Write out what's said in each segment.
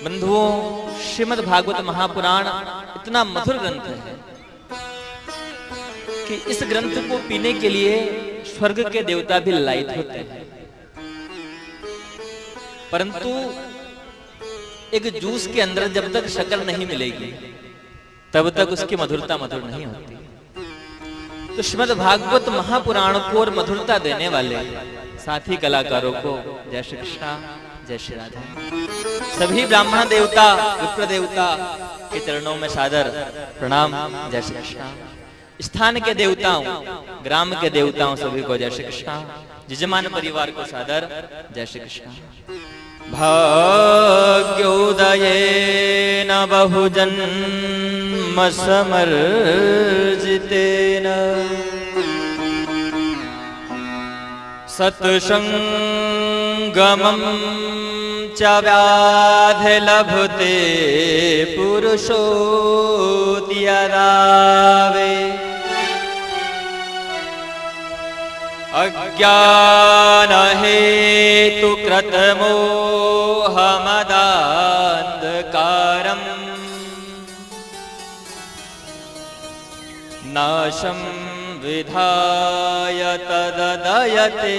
बंधुओं, श्रीमद् भागवत महापुराण इतना मधुर ग्रंथ है कि इस ग्रंथ को पीने के लिए स्वर्ग के देवता भी लायक होते हैं, परंतु एक जूस के अंदर जब तक शक्कर नहीं मिलेगी तब तक उसकी मधुरता मधुर नहीं होती। तो श्रीमद् भागवत महापुराण को और मधुरता देने वाले साथी कलाकारों को जय श्री कृष्णा, जय श्री राधा। सभी ब्राह्मण देवता, विप्र देवता के चरणों में सादर प्रणाम, जय श्री कृष्णा। स्थान के देवताओं, ग्राम के देवताओं सभी को जय श्री कृष्णा। यजमान परिवार को सादर जय श्री कृष्णा। भाग्योदयेन बहुजन्म समर्जितेन सत्संगमं च व्याधि लभते पुरुषोऽद्यरावे अज्ञान हेतु कृतमोहमदान्धकारम् नाशं विधाय तददयते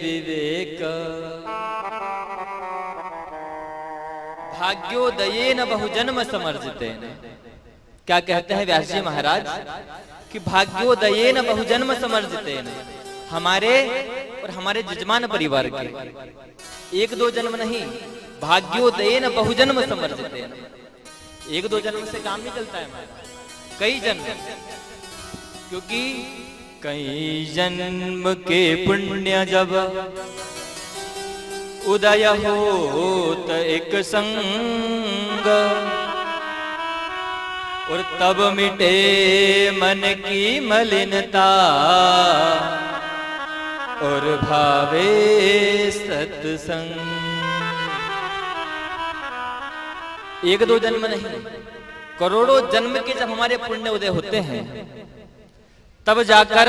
विवेक। भाग्योदयेन बहुजन्म समर्जितेन। क्या कहते हैं व्यास जी महाराज कि भाग्योदयेन बहुजन्म समर्जितेन, हमारे और हमारे जजमान परिवार के एक दो जन्म नहीं, भाग्योदयेन बहुजन्म समर्जितेन। एक दो जन्म से काम नहीं चलता है हमारा, कई जन्म, क्योंकि कई जन्म के पुण्य जब उदय होत एक संग और तब मिटे मन की मलिनता और भावे सत्संग। एक दो जन्म नहीं, करोड़ों जन्म के जब हमारे पुण्य उदय होते हैं तब जाकर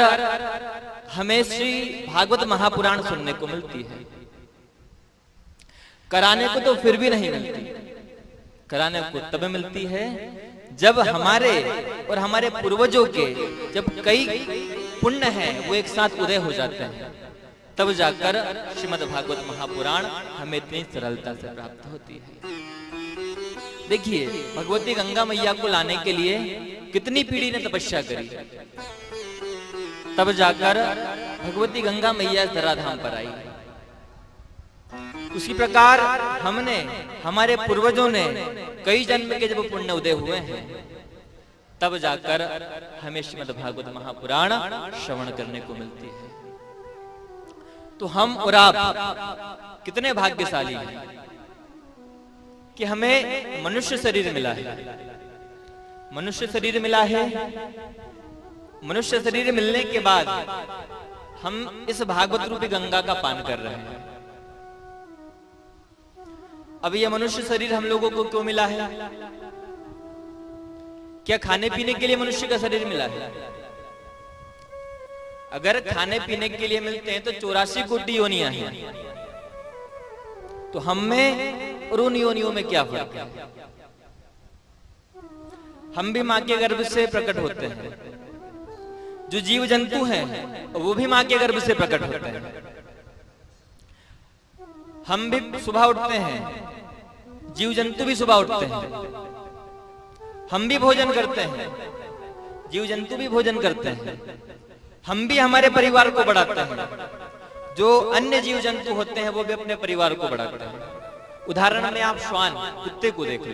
हमें श्री भागवत महापुराण सुनने को मिलती है। कराने को तो फिर भी नहीं मिलती, कराने को तब मिलती है जब हमारे और हमारे पूर्वजों के जब कई पुण्य हैं वो एक साथ उदय हो जाते हैं, तब जाकर श्रीमद् भागवत महापुराण हमें इतनी सरलता से प्राप्त होती है। देखिए, भगवती गंगा मैया को लाने के लिए कितनी पीढ़ी ने तपस्या करी, तब जाकर भगवती गंगा मैया धराधाम पर आई। उसी प्रकार हमने, हमारे पूर्वजों ने कई जन्म के जब पुण्य उदय हुए हैं तब जाकर हमें श्रीमद् भागवत महापुराण श्रवण करने को मिलती है। तो हम और आप कितने भाग्यशाली हैं कि हमें मनुष्य शरीर मिला है। मनुष्य शरीर मिला है, मनुष्य शरीर मिलने के बाद हम इस भागवत रूपी गंगा का पान कर रहे हैं। अब यह मनुष्य शरीर हम लोगों को क्यों मिला है? क्या खाने पीने के लिए मनुष्य का शरीर मिला है? अगर खाने पीने के लिए मिलते हैं तो 84 कोटि योनियां हैं, तो हम में और उन योनियों में क्या फर्क है? हम भी मां के गर्भ से प्रकट होते हैं, जो जीव जंतु हैं वो भी मां के गर्भ से प्रकट होते हैं। हम भी सुबह उठते हैं, जीव जंतु भी सुबह उठते हैं। हम भी भोजन करते हैं, जीव जंतु भी भोजन करते हैं। हम भी हमारे परिवार को बढ़ाते हैं, जो अन्य जीव जंतु होते हैं वो भी अपने परिवार को बढ़ाते हैं। उदाहरण में आप श्वान, कुत्ते को देख लो,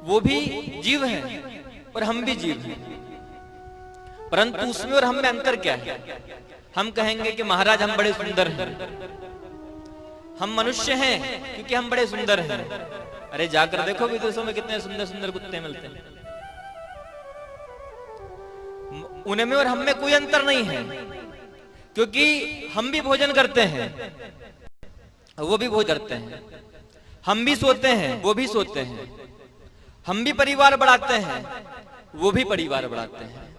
वो भी जीव हैं और हम भी जीव हैं, परंतु उसमें और हम में अंतर क्या है? हम कहेंगे कि महाराज हम बड़े सुंदर हैं, हम मनुष्य हैं क्योंकि हम बड़े सुंदर हैं। अरे जाकर देखो विदेशों में कितने सुंदर सुंदर कुत्ते मिलते हैं, उनमें और हम में कोई अंतर नहीं है, क्योंकि हम भी भोजन करते हैं, वो भी भोजन करते हैं। हम भी सोते हैं, वो भी सोते हैं। हम भी परिवार बढ़ाते हैं, वो भी परिवार बढ़ाते हैं।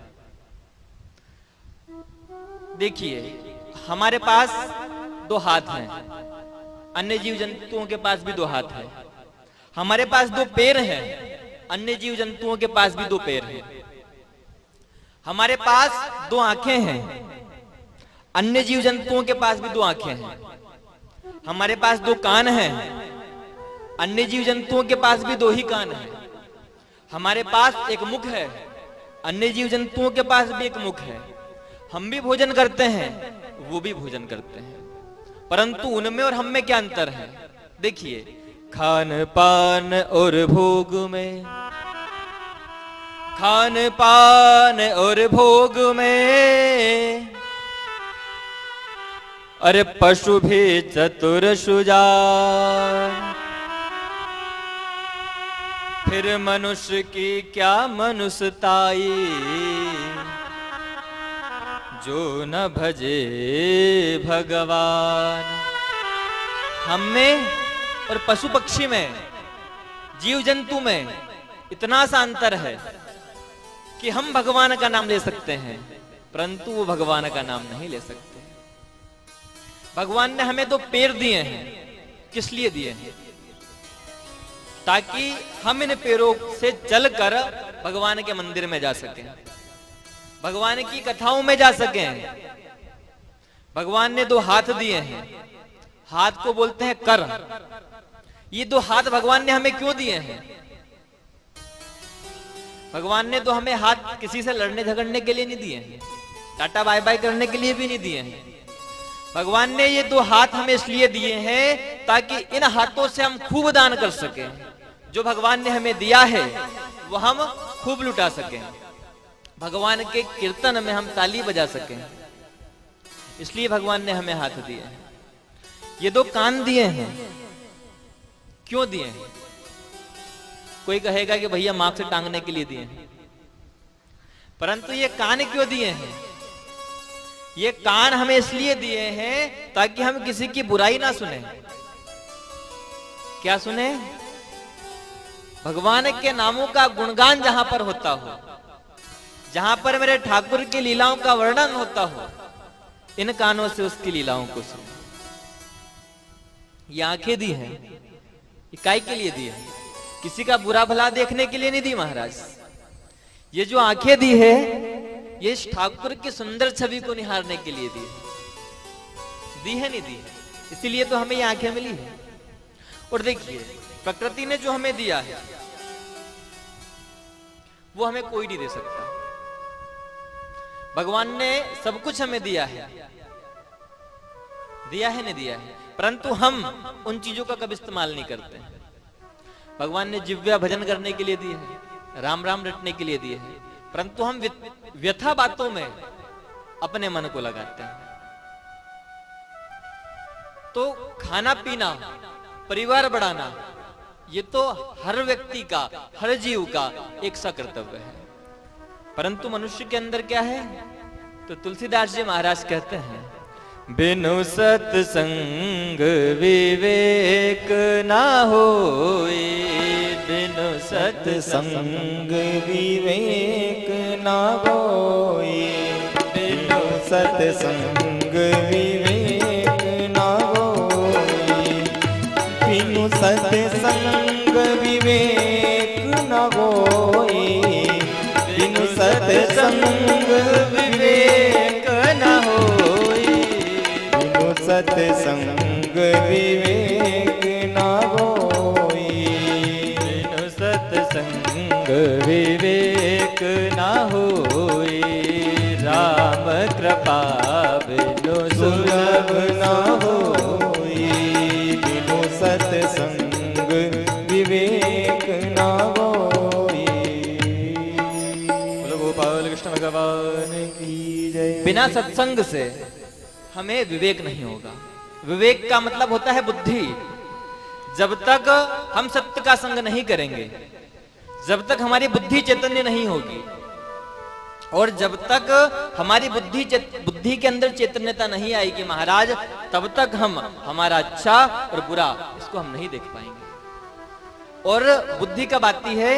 देखिए, हमारे पास दो हाथ हैं, अन्य जीव जंतुओं के पास भी दो हाथ है। हमारे पास दो पैर हैं, अन्य जीव जंतुओं के पास भी दो पैर हैं। हमारे पास दो आंखें हैं, अन्य जीव जंतुओं के पास भी दो आंखें हैं। हमारे पास दो कान हैं, अन्य जीव जंतुओं के पास भी दो ही कान हैं। हमारे पास एक मुख है, अन्य जीव जंतुओं के पास भी एक मुख है। हम भी भोजन करते हैं, वो भी भोजन करते हैं, परंतु उनमें और हम में क्या अंतर है? देखिए, खान पान और भोग में, खान पान और भोग में, अरे पशु भी चतुर सुजान, फिर मनुष्य की क्या मनुष्यताई, जो न भजे भगवान। हम में और पशु पक्षी में, जीव जंतु में इतना सा अंतर है कि हम भगवान का नाम ले सकते हैं, परंतु वो भगवान का नाम नहीं ले सकते। भगवान ने हमें दो पैर दिए हैं, किस लिए दिए हैं? ताकि हम इन पैरों से चलकर भगवान के मंदिर में जा सकें, भगवान की कथाओं में जा सकें। भगवान ने दो हाथ दिए हैं, हाथ को बोलते हैं कर। ये दो हाथ भगवान ने हमें क्यों दिए हैं? भगवान ने तो हमें हाथ किसी से लड़ने झगड़ने के लिए नहीं दिए हैं, टाटा बाय बाय करने के लिए भी नहीं दिए हैं। भगवान ने ये दो हाथ हमें इसलिए दिए हैं ताकि इन हाथों से हम खूब दान कर सकें। जो भगवान ने हमें दिया है वो हम खूब लुटा सकें, भगवान के कीर्तन में हम ताली बजा सकें, इसलिए भगवान ने हमें हाथ दिए हैं। ये दो कान दिए हैं, क्यों दिए हैं? कोई कहेगा कि भैया मार्क्स से टांगने के लिए दिए हैं, परंतु ये कान क्यों दिए हैं? ये कान हमें इसलिए दिए हैं ताकि हम किसी की बुराई ना सुने। क्या सुने? भगवान के नामों का गुणगान जहां पर होता हो, जहां पर मेरे ठाकुर की लीलाओं का वर्णन होता हो, इन कानों से उसकी लीलाओं को सुने। ये आंखें दी हैं, इकाई के लिए दी है, किसी का बुरा भला देखने के लिए नहीं दी महाराज। ये जो आंखें दी है, ये इस ठाकुर की सुंदर छवि को निहारने के लिए दी है नहीं दी है, इसीलिए तो हमें ये आंखें मिली है। और देखिए, प्रकृति ने जो हमें दिया है वो हमें कोई नहीं दे सकता। भगवान ने सब कुछ हमें दिया है, नहीं दिया है, परंतु हम उन चीजों का कभी इस्तेमाल नहीं करते। भगवान ने जिव्या भजन करने के लिए दी है, राम राम रटने के लिए दिए है, परंतु हम व्यथा बातों में अपने मन को लगाते हैं। तो खाना पीना, परिवार बढ़ाना, ये तो हर व्यक्ति का, हर जीव का एक सा कर्तव्य है, परंतु मनुष्य के अंदर क्या है? तो तुलसीदास जी महाराज कहते हैं, बिनु सत्संग विवेक ना होए, बिनु सत्संग विवेक ना होए, बिनु सत्संग विवेक ना होए, बिनु सत्संग विवेक ना होए, बिनु सत्संग विवेक ना होए, सत्संग विवेक ना होए, बिनु सत्संग विवेक ना होए, राम कृपा बिनु सुलभ ना होए, बिनु सत्संग विवेक ना होए। बोलो गोपाल कृष्ण भगवान की जय। बिना सत्संग से हमें विवेक नहीं होगा। विवेक का मतलब होता है बुद्धि। जब तक हम सत्य का संग नहीं करेंगे, जब तक हमारी बुद्धि चैतन्य नहीं होगी, और जब तक हमारी बुद्धि के अंदर चैतन्यता नहीं आएगी महाराज, तब तक हम हमारा अच्छा और बुरा इसको हम नहीं देख पाएंगे। और बुद्धि कब आती है?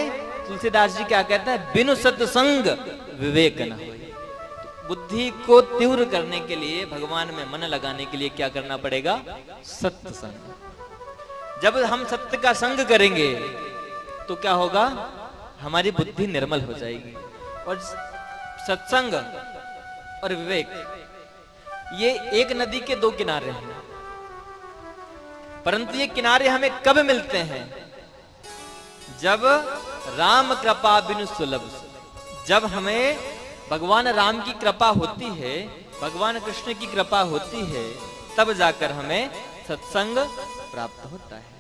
तुलसीदास जी क्या कहते हैं? बिनु सत्संग विवेक न होए। बुद्धि को तीव्र करने के लिए, भगवान में मन लगाने के लिए क्या करना पड़ेगा? सत्संग। जब हम सत्य का संग करेंगे तो क्या होगा, हमारी बुद्धि निर्मल हो जाएगी। और सत्संग और विवेक ये एक नदी के दो किनारे हैं, परंतु ये किनारे हमें कब मिलते हैं, जब राम कृपा बिनु सुलभ, जब हमें भगवान राम की कृपा होती है, भगवान कृष्ण की कृपा होती है, तब जाकर हमें सत्संग प्राप्त होता है।